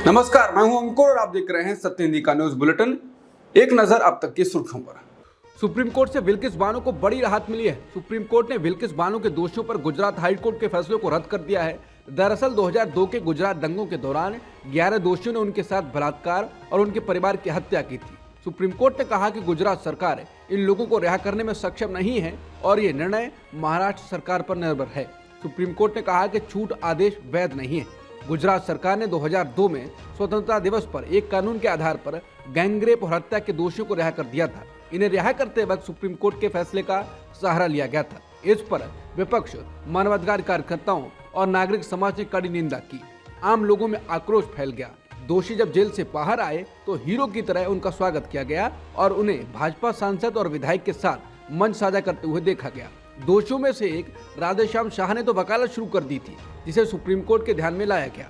नमस्कार, मैं हूं अंकुर और आप देख रहे हैं सत्य हिंदी का न्यूज बुलेटिन। एक नजर अब तक की सुर्खियों पर। सुप्रीम कोर्ट से बिल्किस बानो को बड़ी राहत मिली है। सुप्रीम कोर्ट ने बिल्किस बानो के दोषियों पर गुजरात हाई कोर्ट के फैसले को रद्द कर दिया है। दरअसल 2002 के गुजरात दंगों के दौरान 11 दोषियों ने उनके साथ बलात्कार और उनके परिवार की हत्या की थी। सुप्रीम कोर्ट ने कहा कि गुजरात सरकार इन लोगों को रिहा करने में सक्षम नहीं है और ये निर्णय महाराष्ट्र सरकार पर निर्भर है। सुप्रीम कोर्ट ने कहा कि छूट आदेश वैध नहीं है। गुजरात सरकार ने 2002 में स्वतंत्रता दिवस पर एक कानून के आधार पर गैंगरेप और हत्या के दोषियों को रिहा कर दिया था। इन्हें रिहा करते वक्त सुप्रीम कोर्ट के फैसले का सहारा लिया गया था। इस पर विपक्ष, मानवाधिकार कार्यकर्ताओं और नागरिक समाज ने कड़ी निंदा की। आम लोगों में आक्रोश फैल गया। दोषी जब जेल से बाहर आए तो हीरो की तरह उनका स्वागत किया गया और उन्हें भाजपा सांसद और विधायक के साथ मंच साझा करते हुए देखा गया। दोषियों में से एक राधेश्याम शाह ने तो वकालत शुरू कर दी थी, जिसे सुप्रीम कोर्ट के ध्यान में लाया गया।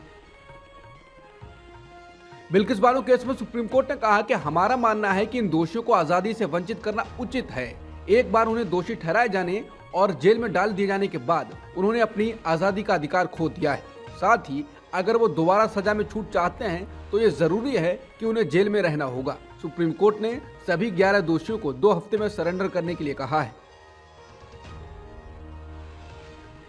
बिल्किस बानो केस में सुप्रीम कोर्ट ने कहा कि हमारा मानना है कि इन दोषियों को आजादी से वंचित करना उचित है। एक बार उन्हें दोषी ठहराए जाने और जेल में डाल दिए जाने के बाद उन्होंने अपनी आजादी का अधिकार खो दिया है। साथ ही अगर वो दोबारा सजा में छूट चाहते हैं तो ये जरूरी है कि उन्हें जेल में रहना होगा। सुप्रीम कोर्ट ने सभी 11 दोषियों को 2 हफ्ते में सरेंडर करने के लिए कहा है।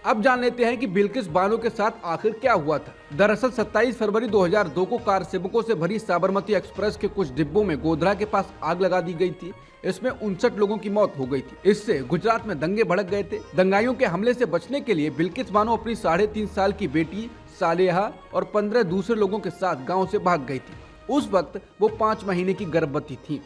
अब जान लेते हैं कि बिल्किस बानो के साथ आखिर क्या हुआ था। दरअसल 27 फरवरी 2002 को कार सेवकों से भरी साबरमती एक्सप्रेस के कुछ डिब्बों में गोधरा के पास आग लगा दी गई थी। इसमें 59 लोगों की मौत हो गई थी। इससे गुजरात में दंगे भड़क गए थे। दंगाइयों के हमले से बचने के लिए बिल्किस बानो अपनी 3.5 साल की बेटी सालेहा और 15 दूसरे लोगों के साथ गाँव से भाग गई थी। उस वक्त वो 5 महीने की गर्भवती थी।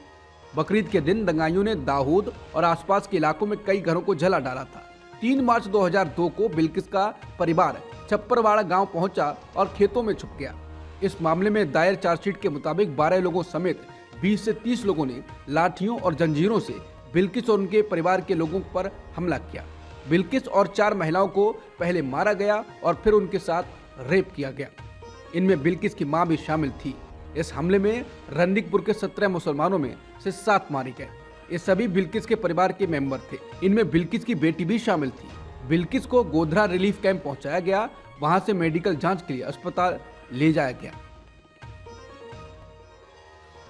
बकरीद के दिन दंगाइयों ने दाऊद और आसपास के इलाकों में कई घरों को जला डाला था। 3 मार्च 2002 को बिल्किस का परिवार छप्परवाड़ा गांव पहुंचा और खेतों में छुप गया। इस मामले में दायर चार्जशीट के मुताबिक 12 लोगों समेत 20 से 30 लोगों ने लाठियों और जंजीरों से बिल्किस और उनके परिवार के लोगों पर हमला किया। बिल्किस और 4 महिलाओं को पहले मारा गया और फिर उनके साथ रेप किया गया। इनमें बिल्किस की मां भी शामिल थी। इस हमले में रंडीकपुर के 17 मुसलमानों में से 7 मारे गए। ये सभी बिल्किस के परिवार के मेंबर थे। इनमें बिल्किस की बेटी भी शामिल थी। बिल्किस को गोधरा रिलीफ कैंप पहुंचाया गया। वहां से मेडिकल जांच के लिए अस्पताल ले जाया गया।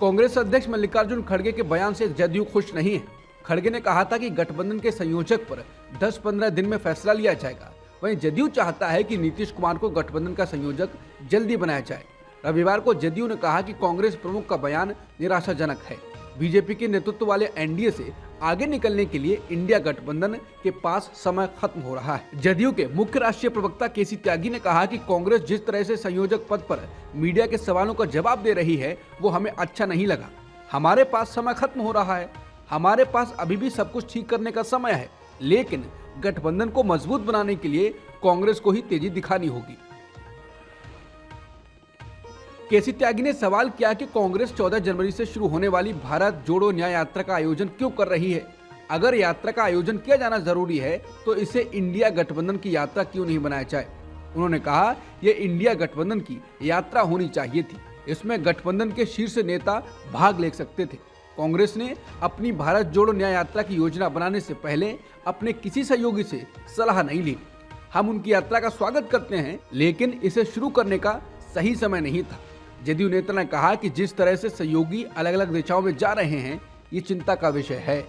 कांग्रेस अध्यक्ष मल्लिकार्जुन खड़गे के बयान से जदयू खुश नहीं है। खड़गे ने कहा था कि गठबंधन के संयोजक पर 10-15 दिन में फैसला लिया जाएगा। वहीं जदयू चाहता है कि नीतीश कुमार को गठबंधन का संयोजक जल्दी बनाया जाए। रविवार को जदयू ने कहा कि कांग्रेस प्रमुख का बयान निराशाजनक है। बीजेपी के नेतृत्व वाले एनडीए से आगे निकलने के लिए इंडिया गठबंधन के पास समय खत्म हो रहा है। जदयू के मुख्य राष्ट्रीय प्रवक्ता केसी त्यागी ने कहा कि कांग्रेस जिस तरह से संयोजक पद पर मीडिया के सवालों का जवाब दे रही है वो हमें अच्छा नहीं लगा। हमारे पास समय खत्म हो रहा है। हमारे पास अभी भी सब कुछ ठीक करने का समय है, लेकिन गठबंधन को मजबूत बनाने के लिए कांग्रेस को ही तेजी दिखानी होगी। केसी त्यागी ने सवाल किया कि कांग्रेस 14 जनवरी से शुरू होने वाली भारत जोड़ो न्याय यात्रा का आयोजन क्यों कर रही है। अगर यात्रा का आयोजन किया जाना जरूरी है तो इसे इंडिया गठबंधन की यात्रा क्यों नहीं बनाया जाए। उन्होंने कहा यह इंडिया गठबंधन की यात्रा होनी चाहिए थी। इसमें गठबंधन के शीर्ष नेता भाग ले सकते थे। कांग्रेस ने अपनी भारत जोड़ो न्याय यात्रा की योजना बनाने से पहले अपने किसी सहयोगी से सलाह नहीं ली। हम उनकी यात्रा का स्वागत करते हैं, लेकिन इसे शुरू करने का सही समय नहीं था। जदयू नेता ने कहा कि जिस तरह से सहयोगी अलग अलग दिशाओं में जा रहे हैं, ये चिंता का विषय है।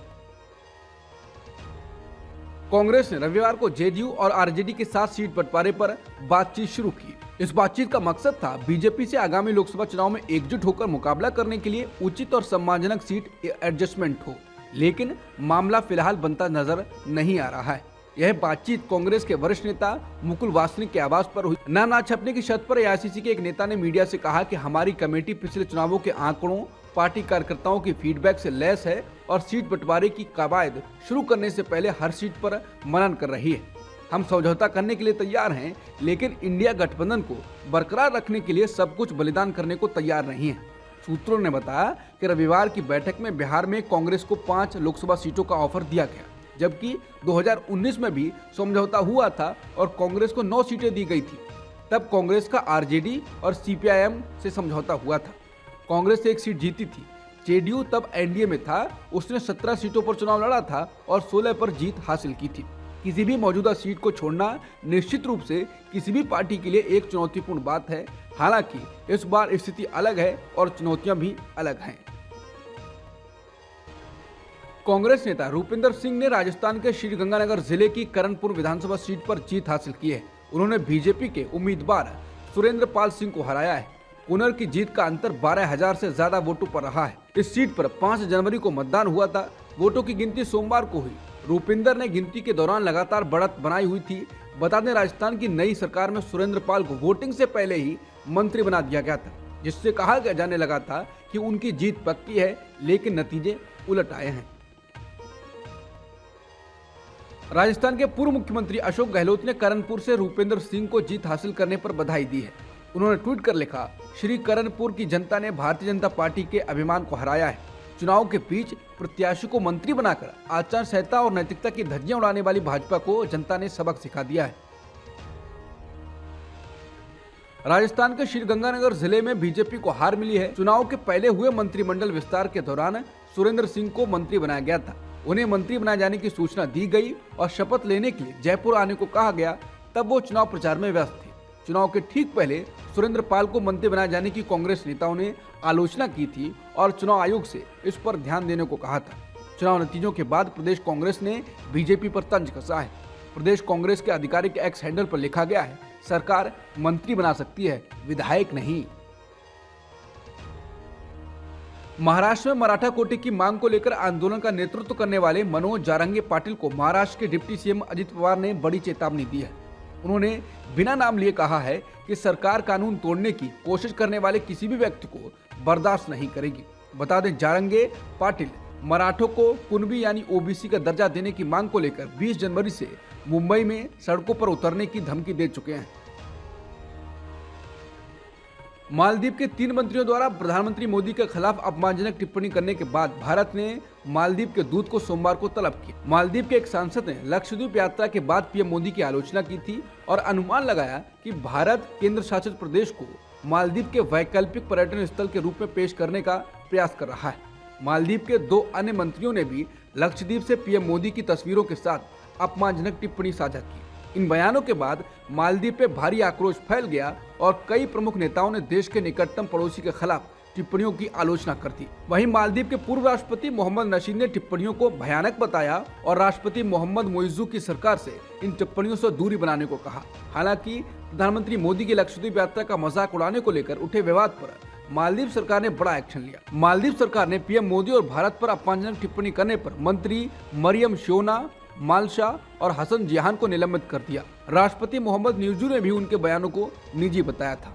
कांग्रेस ने रविवार को जेडीयू और आरजेडी के साथ सीट बंटवारे पर बातचीत शुरू की। इस बातचीत का मकसद था बीजेपी से आगामी लोकसभा चुनाव में एकजुट होकर मुकाबला करने के लिए उचित और सम्मानजनक सीट एडजस्टमेंट हो, लेकिन मामला फिलहाल बनता नजर नहीं आ रहा है। यह बातचीत कांग्रेस के वरिष्ठ नेता मुकुल वासनिक के आवास पर हुई। ना छपने की शर्त पर एआईसीसी के एक नेता ने मीडिया से कहा कि हमारी कमेटी पिछले चुनावों के आंकड़ों, पार्टी कार्यकर्ताओं की फीडबैक से लैस है और सीट बंटवारे की कवायद शुरू करने से पहले हर सीट पर मनन कर रही है। हम समझौता करने के लिए तैयार हैं, लेकिन इंडिया गठबंधन को बरकरार रखने के लिए सब कुछ बलिदान करने को तैयार नहीं है। सूत्रों ने बताया कि रविवार की बैठक में बिहार में कांग्रेस को 5 लोकसभा सीटों का ऑफर दिया गया, जबकि 2019 में भी समझौता हुआ था और कांग्रेस को 9 सीटें दी गई थी। तब कांग्रेस का आरजेडी और सीपीआईएम से समझौता हुआ था। कांग्रेस 1 सीट जीती थी। जेडीयू तब एनडीए में था। उसने 17 सीटों पर चुनाव लड़ा था और 16 पर जीत हासिल की थी। किसी भी मौजूदा सीट को छोड़ना निश्चित रूप से किसी भी पार्टी के लिए एक चुनौतीपूर्ण बात है। हालांकि इस बार स्थिति अलग है और चुनौतियां भी अलग हैं। कांग्रेस नेता रूपिंदर सिंह ने राजस्थान के श्रीगंगानगर जिले की करणपुर विधानसभा सीट पर जीत हासिल की है। उन्होंने बीजेपी के उम्मीदवार सुरेंद्र पाल सिंह को हराया है। पुनर की जीत का अंतर 12,000 से ज्यादा वोटों पर रहा है। इस सीट पर 5 जनवरी को मतदान हुआ था। वोटों की गिनती सोमवार को हुई। रूपिंदर ने गिनती के दौरान लगातार बढ़त बनाई हुई थी। बता दें, राजस्थान की नई सरकार में सुरेंद्र पाल को वोटिंग से पहले ही मंत्री बना दिया गया था, जिससे कहा जाने लगा था कि उनकी जीत पक्की है, लेकिन नतीजे उलट आए हैं। राजस्थान के पूर्व मुख्यमंत्री अशोक गहलोत ने करणपुर से रूपिंदर सिंह को जीत हासिल करने पर बधाई दी है। उन्होंने ट्वीट कर लिखा, श्री करणपुर की जनता ने भारतीय जनता पार्टी के अभिमान को हराया है। चुनाव के बीच प्रत्याशी को मंत्री बनाकर आचार संहिता और नैतिकता की धज्जियां उड़ाने वाली भाजपा को जनता ने सबक सिखा दिया है। राजस्थान के श्रीगंगानगर जिले में बीजेपी को हार मिली है। चुनाव के पहले हुए मंत्रिमंडल विस्तार के दौरान सुरेंद्र सिंह को मंत्री बनाया गया था। उन्हें मंत्री बनाए जाने की सूचना दी गई और शपथ लेने के लिए जयपुर आने को कहा गया। तब वो चुनाव प्रचार में व्यस्त थे। चुनाव के ठीक पहले सुरेंद्र पाल को मंत्री बनाए जाने की कांग्रेस नेताओं ने आलोचना की थी और चुनाव आयोग से इस पर ध्यान देने को कहा था। चुनाव नतीजों के बाद प्रदेश कांग्रेस ने बीजेपी पर तंज कसा है। प्रदेश कांग्रेस के आधिकारिक एक्स हैंडल पर लिखा गया है, सरकार मंत्री बना सकती है, विधायक नहीं। महाराष्ट्र में मराठा कोटे की मांग को लेकर आंदोलन का नेतृत्व करने वाले मनोज जारंगे पाटिल को महाराष्ट्र के डिप्टी सीएम अजित पवार ने बड़ी चेतावनी दी है। उन्होंने बिना नाम लिए कहा है कि सरकार कानून तोड़ने की कोशिश करने वाले किसी भी व्यक्ति को बर्दाश्त नहीं करेगी। बता दें, जारंगे पाटिल मराठों को कुणबी यानी ओबीसी का दर्जा देने की मांग को लेकर 20 जनवरी से मुंबई में सड़कों पर उतरने की धमकी दे चुके हैं। मालदीव के 3 मंत्रियों द्वारा प्रधानमंत्री मोदी के खिलाफ अपमानजनक टिप्पणी करने के बाद भारत ने मालदीव के दूत को सोमवार को तलब किया। मालदीव के एक सांसद ने लक्षद्वीप यात्रा के बाद पीएम मोदी की आलोचना की थी और अनुमान लगाया कि भारत केंद्र शासित प्रदेश को मालदीव के वैकल्पिक पर्यटन स्थल के रूप में पेश करने का प्रयास कर रहा है। मालदीव के 2 अन्य मंत्रियों ने भी लक्षद्वीप से पीएम मोदी की तस्वीरों के साथ अपमानजनक टिप्पणी साझा की। इन बयानों के बाद मालदीव पे भारी आक्रोश फैल गया और कई प्रमुख नेताओं ने देश के निकटतम पड़ोसी के खिलाफ टिप्पणियों की आलोचना कर दी। वहीं मालदीव के पूर्व राष्ट्रपति मोहम्मद नशीद ने टिप्पणियों को भयानक बताया और राष्ट्रपति मोहम्मद मोइज़ू की सरकार से इन टिप्पणियों से दूरी बनाने को कहा। हालांकि प्रधानमंत्री मोदी की लक्षद्वीप यात्रा का मजाक उड़ाने को लेकर उठे विवाद पर मालदीव सरकार ने बड़ा एक्शन लिया। मालदीव सरकार ने पीएम मोदी और भारत पर अपमानजनक टिप्पणी करने पर मंत्री मरियम शोना, मालशा और हसन जिहान को निलंबित कर दिया। राष्ट्रपति मोहम्मद न्यूजू ने भी उनके बयानों को निजी बताया था।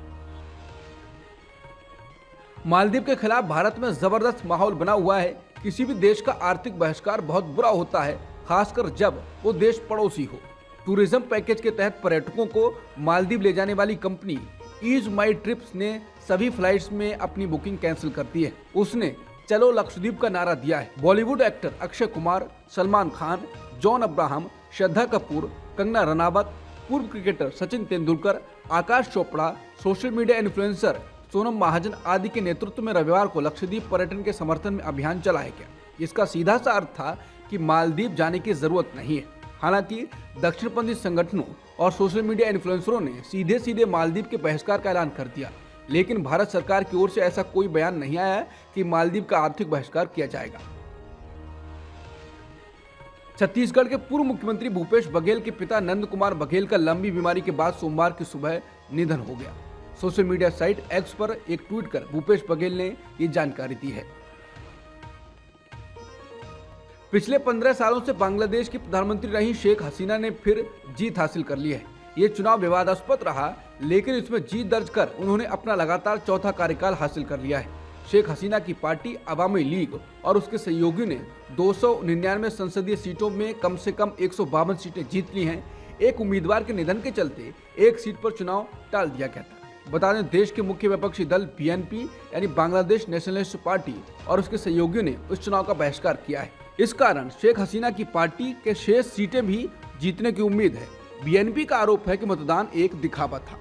मालदीव के खिलाफ भारत में जबरदस्त माहौल बना हुआ है। किसी भी देश का आर्थिक बहिष्कार बहुत बुरा होता है, खासकर जब वो देश पड़ोसी हो। टूरिज्म पैकेज के तहत पर्यटकों को मालदीव ले जाने वाली कंपनी ईज माई ट्रिप्स ने सभी फ्लाइट्स में अपनी बुकिंग कैंसिल कर दी है। उसने चलो लक्षद्वीप का नारा दिया है। बॉलीवुड एक्टर अक्षय कुमार, सलमान खान, जॉन अब्राहम, श्रद्धा कपूर, कंगना रनावत, पूर्व cricketer Sachin Tendulkar, Aakash Chopra, social media influencer Sonam Mahajan आदि के नेतृत्व में रविवार को लक्षद्वीप पर्यटन के समर्थन में अभियान चलाया गया। इसका सीधा सा अर्थ था कि मालदीव जाने की जरूरत नहीं है। हालांकि दक्षिणपंथी संगठनों और सोशल मीडिया इन्फ्लुएंसरों ने सीधे सीधे मालदीव के बहिष्कार का ऐलान कर दिया, लेकिन भारत सरकार की ओर से ऐसा कोई बयान नहीं आया कि मालदीव का आर्थिक बहिष्कार किया जाएगा। छत्तीसगढ़ के पूर्व मुख्यमंत्री भूपेश बघेल के पिता नंद कुमार बघेल का लंबी बीमारी के बाद सोमवार की सुबह निधन हो गया। सोशल मीडिया साइट एक्स पर एक ट्वीट कर भूपेश बघेल ने ये जानकारी दी है। पिछले 15 सालों से बांग्लादेश की प्रधानमंत्री रही शेख हसीना ने फिर जीत हासिल कर ली है। ये चुनाव विवादास्पद रहा, लेकिन इसमें जीत दर्ज कर उन्होंने अपना लगातार चौथा कार्यकाल हासिल कर लिया है। शेख हसीना की पार्टी अवामी लीग और उसके सहयोगियों ने 299 संसदीय सीटों में कम से कम 152 सीटें जीत ली हैं। एक उम्मीदवार के निधन के चलते एक सीट पर चुनाव टाल दिया गया था। बता दें, देश के मुख्य विपक्षी दल बीएनपी यानी बांग्लादेश नेशनलिस्ट पार्टी और उसके सहयोगियों ने उस चुनाव का बहिष्कार किया है। इस कारण शेख हसीना की पार्टी के शेष सीटें भी जीतने की उम्मीद है। बीएनपी का आरोप है कि मतदान एक दिखावा था।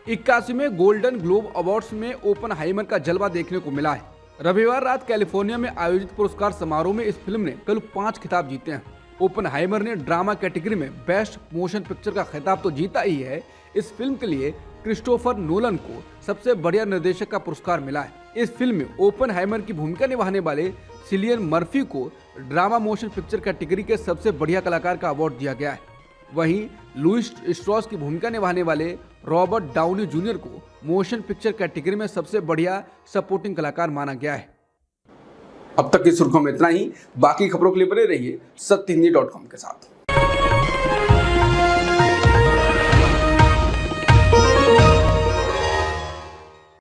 81वें गोल्डन ग्लोब अवार्ड्स में ओपनहाइमर का जलवा देखने को मिला है। रविवार रात कैलिफोर्निया में आयोजित पुरस्कार समारोह में इस फिल्म ने कुल 5 खिताब जीते हैं। ओपनहाइमर ने ड्रामा कैटेगरी में बेस्ट मोशन पिक्चर का खिताब तो जीता ही है, इस फिल्म के लिए क्रिस्टोफर नोलन को सबसे बढ़िया निर्देशक का पुरस्कार मिला है। इस फिल्म में ओपनहाइमर की भूमिका निभाने वाले सिलियन मर्फी को ड्रामा मोशन पिक्चर कैटेगरी के सबसे बढ़िया कलाकार का अवार्ड दिया गया है। वहीं लुइस स्ट्रॉस की भूमिका निभाने वाले रॉबर्ट डाउनी जूनियर को मोशन पिक्चर कैटेगरी में सबसे बढ़िया सपोर्टिंग कलाकार माना गया है। अब तक की सुर्खियों में इतना ही। बाकी खबरों के लिए बने रहिए सत्यहिंदी.com के साथ।